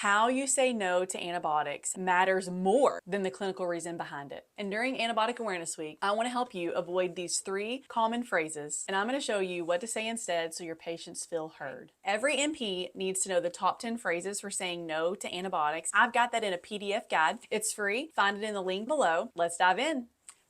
How you say no to antibiotics matters more than the clinical reason behind it. And during Antibiotic Awareness Week, I want to help you avoid these 3 common phrases, and I'm going to show you what to say instead so your patients feel heard. Every NP needs to know the top 10 phrases for saying no to antibiotics. I've got that in a PDF guide. It's free. Find it in the link below. Let's dive in.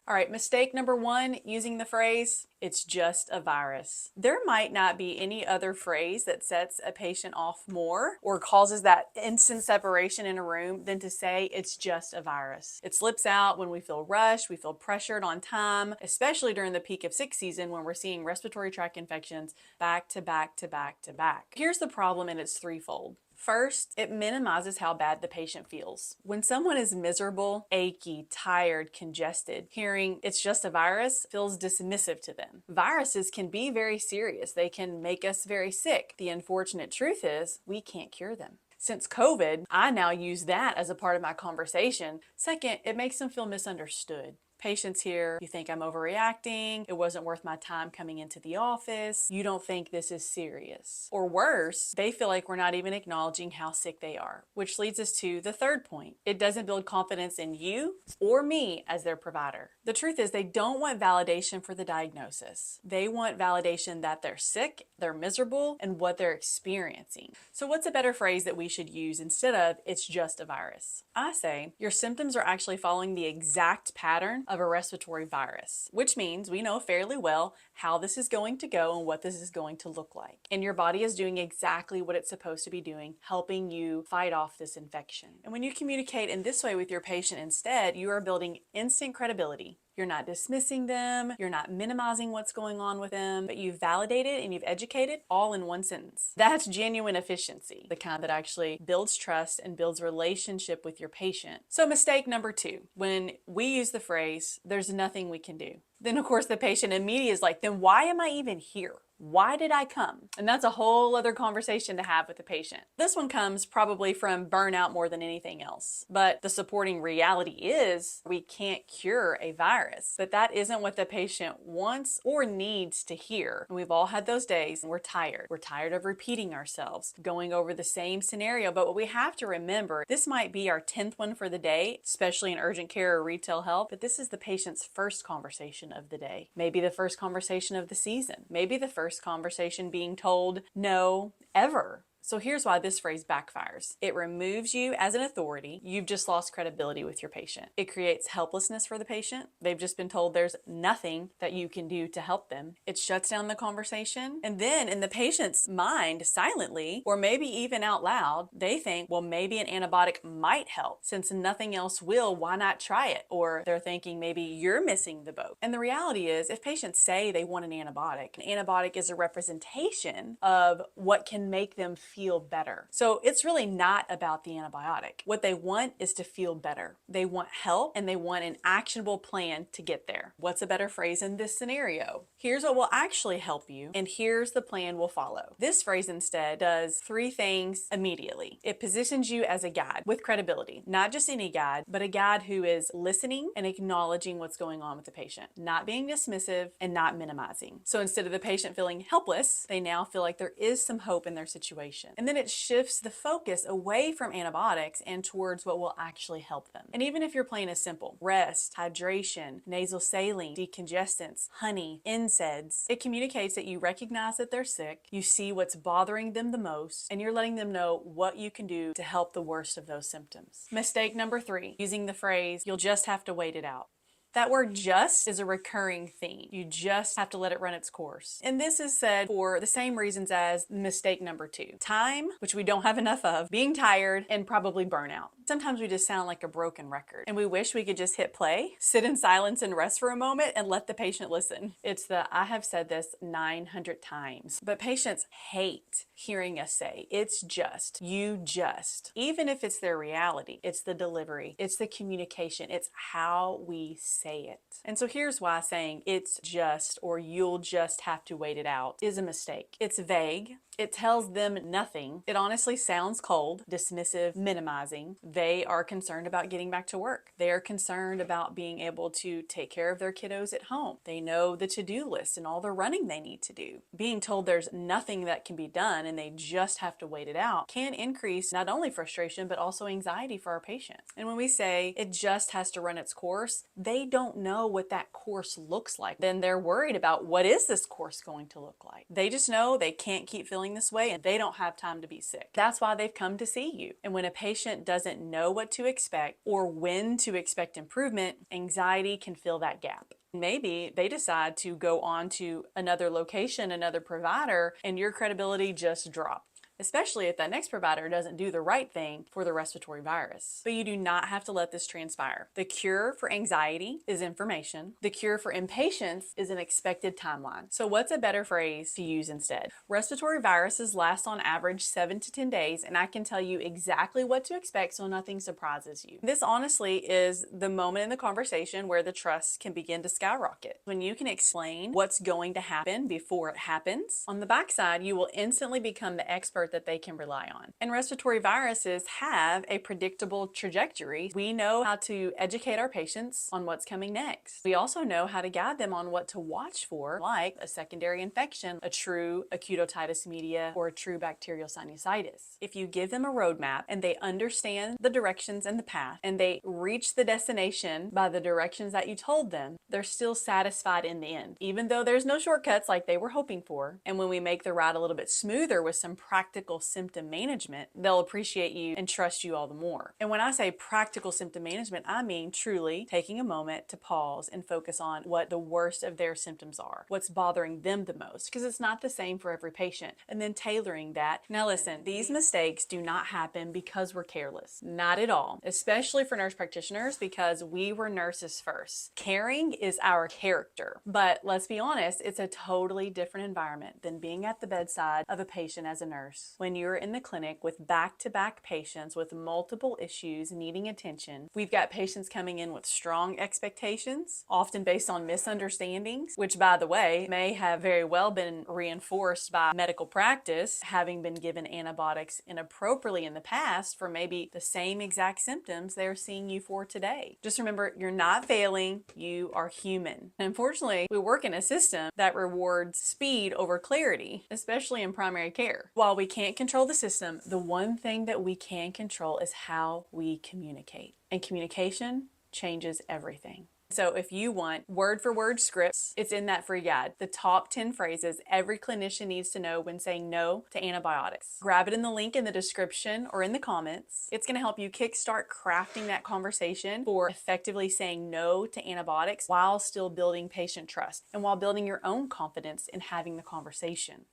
All right, mistake number 1, using the phrase, "It's just a virus." There might not be any other phrase that sets a patient off more or causes that instant separation in a room than to say it's just a virus. It slips out when we feel rushed, we feel pressured on time, especially during the peak of sick season when we're seeing respiratory tract infections back to back to back to back. Here's the problem, and it's threefold. First, it minimizes how bad the patient feels. When someone is miserable, achy, tired, congested, hearing "it's just a virus" feels dismissive to them. Viruses can be very serious. They can make us very sick. The unfortunate truth is we can't cure them. Since COVID, I now use that as a part of my conversation. Second, it makes them feel misunderstood. Patients here, "You think I'm overreacting? It wasn't worth my time coming into the office. You don't think this is serious." Or worse, they feel like we're not even acknowledging how sick they are, which leads us to the third point. It doesn't build confidence in you or me as their provider. The truth is they don't want validation for the diagnosis. They want validation that they're sick, they're miserable, and what they're experiencing. So what's a better phrase that we should use instead of "it's just a virus"? I say, your symptoms are actually following the exact pattern of a respiratory virus, which means we know fairly well how this is going to go and what this is going to look like. And your body is doing exactly what it's supposed to be doing, helping you fight off this infection. And when you communicate in this way with your patient instead, you are building instant credibility. You're not dismissing them, you're not minimizing what's going on with them, but you've validated and you've educated all in one sentence. That's genuine efficiency, the kind that actually builds trust and builds relationship with your patient. So mistake number 2, when we use the phrase, "there's nothing we can do," then of course the patient immediately is like, "then why am I even here? Why did I come?" And that's a whole other conversation to have with the patient. This one comes probably from burnout more than anything else. But the supporting reality is we can't cure a virus. But that isn't what the patient wants or needs to hear. And we've all had those days and we're tired. We're tired of repeating ourselves, going over the same scenario. But what we have to remember, this might be our 10th one for the day, especially in urgent care or retail health, but this is the patient's first conversation of the day. Maybe the first conversation of the season. Maybe the first conversation being told no ever. So here's why this phrase backfires. It removes you as an authority. You've just lost credibility with your patient. It creates helplessness for the patient. They've just been told there's nothing that you can do to help them. It shuts down the conversation. And then in the patient's mind, silently, or maybe even out loud, they think, well, maybe an antibiotic might help. Since nothing else will, why not try it? Or they're thinking maybe you're missing the boat. And the reality is, if patients say they want an antibiotic is a representation of what can make them feel better. So it's really not about the antibiotic. What they want is to feel better. They want help and they want an actionable plan to get there. What's a better phrase in this scenario? Here's what will actually help you, and here's the plan we'll follow. This phrase instead does 3 things immediately. It positions you as a guide with credibility, not just any guide, but a guide who is listening and acknowledging what's going on with the patient, not being dismissive and not minimizing. So instead of the patient feeling helpless, they now feel like there is some hope in their situation. And then it shifts the focus away from antibiotics and towards what will actually help them. And even if your plan is simple, rest, hydration, nasal saline, decongestants, honey, NSAIDs, it communicates that you recognize that they're sick, you see what's bothering them the most, and you're letting them know what you can do to help the worst of those symptoms. Mistake number 3, using the phrase, "you'll just have to wait it out." That word "just" is a recurring theme. You just have to let it run its course. And this is said for the same reasons as mistake number 2. Time, which we don't have enough of, being tired, and probably burnout. Sometimes we just sound like a broken record and we wish we could just hit play, sit in silence and rest for a moment and let the patient listen. It's the "I have said this 900 times." But patients hate hearing us say, "It's just, you just." Even if it's their reality, it's the delivery, it's the communication, it's how we say it. And so here's why saying "it's just" or "you'll just have to wait it out" is a mistake. It's vague, It tells them nothing. It honestly sounds cold, dismissive, minimizing. They are concerned about getting back to work. They are concerned about being able to take care of their kiddos at home. They know the to-do list and all the running they need to do. Being told there's nothing that can be done and they just have to wait it out can increase not only frustration but also anxiety for our patient. And when we say it just has to run its course, they don't know what that course looks like. Then they're worried about, what is this course going to look like? They just know they can't keep feeling this way and they don't have time to be sick. That's why they've come to see you. And when a patient doesn't know what to expect or when to expect improvement, anxiety can fill that gap. Maybe they decide to go on to another location, another provider, and your credibility just dropped, especially if that next provider doesn't do the right thing for the respiratory virus. But you do not have to let this transpire. The cure for anxiety is information. The cure for impatience is an expected timeline. So what's a better phrase to use instead? Respiratory viruses last on average 7 to 10 days, and I can tell you exactly what to expect so nothing surprises you. This honestly is the moment in the conversation where the trust can begin to skyrocket. When you can explain what's going to happen before it happens, on the backside, you will instantly become the expert that they can rely on. And respiratory viruses have a predictable trajectory. We know how to educate our patients on what's coming next. We also know how to guide them on what to watch for, like a secondary infection, a true acute otitis media, or a true bacterial sinusitis. If you give them a roadmap and they understand the directions and the path, and they reach the destination by the directions that you told them, they're still satisfied in the end, even though there's no shortcuts like they were hoping for. And when we make the ride a little bit smoother with some practical symptom management, they'll appreciate you and trust you all the more. And when I say practical symptom management, I mean truly taking a moment to pause and focus on what the worst of their symptoms are, what's bothering them the most, because it's not the same for every patient, and then tailoring that. Now listen, these mistakes do not happen because we're careless. Not at all, especially for nurse practitioners, because we were nurses first. Caring is our character, but let's be honest, it's a totally different environment than being at the bedside of a patient as a nurse. When you're in the clinic with back-to-back patients with multiple issues needing attention, we've got patients coming in with strong expectations, often based on misunderstandings, which by the way, may have very well been reinforced by medical practice, having been given antibiotics inappropriately in the past for maybe the same exact symptoms they're seeing you for today. Just remember, you're not failing, you are human. And unfortunately, we work in a system that rewards speed over clarity, especially in primary care. While we can't control the system, the one thing that we can control is how we communicate. And communication changes everything. So if you want word for word scripts, it's in that free guide. The top 10 phrases every clinician needs to know when saying no to antibiotics. Grab it in the link in the description or in the comments. It's going to help you kickstart crafting that conversation for effectively saying no to antibiotics while still building patient trust and while building your own confidence in having the conversation.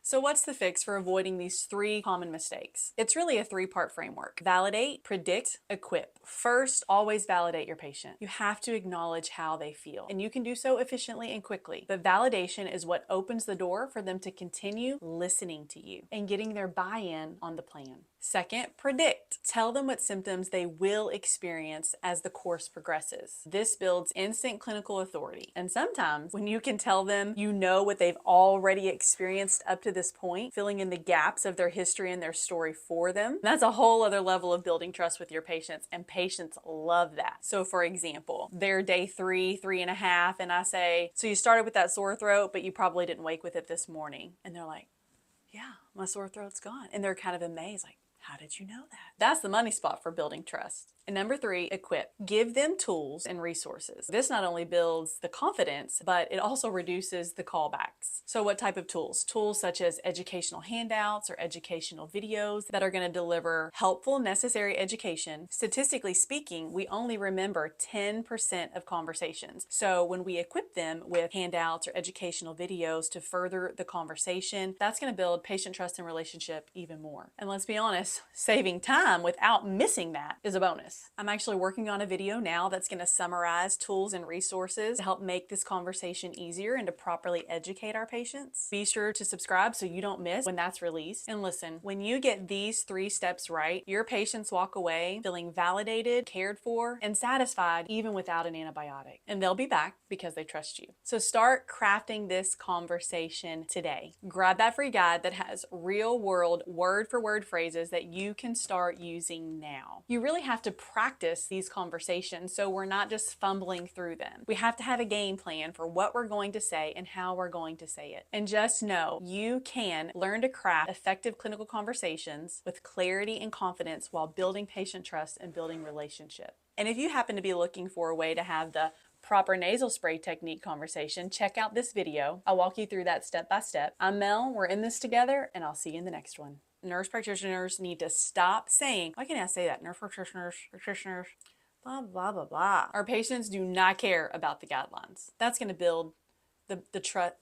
So what's the fix for avoiding these 3 common mistakes? It's really a 3-part framework. Validate, predict, equip. First, always validate your patient. You have to acknowledge how they feel, and you can do so efficiently and quickly. But validation is what opens the door for them to continue listening to you and getting their buy-in on the plan. Second, predict. Tell them what symptoms they will experience as the course progresses. This builds instant clinical authority. And sometimes when you can tell them you know what they've already experienced up to this point, filling in the gaps of their history and their story for them, that's a whole other level of building trust with your patients, and patients love that. So for example, they're day 3, 3.5, and I say, so you started with that sore throat, but you probably didn't wake with it this morning. And they're like, yeah, my sore throat's gone. And they're kind of amazed, like, how did you know that? That's the money spot for building trust. And number 3, equip. Give them tools and resources. This not only builds the confidence, but it also reduces the callbacks. So what type of tools? Tools such as educational handouts or educational videos that are going to deliver helpful, necessary education. Statistically speaking, we only remember 10% of conversations. So when we equip them with handouts or educational videos to further the conversation, that's going to build patient trust and relationship even more. And let's be honest, saving time without missing that is a bonus. this. I'm actually working on a video now that's going to summarize tools and resources to help make this conversation easier and to properly educate our patients. Be sure to subscribe so you don't miss when that's released. And listen, when you get these 3 steps right, your patients walk away feeling validated, cared for, and satisfied even without an antibiotic. And they'll be back because they trust you. So start crafting this conversation today. Grab that free guide that has real-world word-for-word phrases that you can start using now. You really have to practice these conversations so we're not just fumbling through them. We have to have a game plan for what we're going to say and how we're going to say it. And just know you can learn to craft effective clinical conversations with clarity and confidence while building patient trust and building relationship. And if you happen to be looking for a way to have the proper nasal spray technique conversation, check out this video. I'll walk you through that step by step. I'm Mel, we're in this together, and I'll see you in the next one. Nurse practitioners need to stop saying, why can't I say that? Nurse practitioners, blah, blah, blah, blah. Our patients do not care about the guidelines. That's going to build the trust.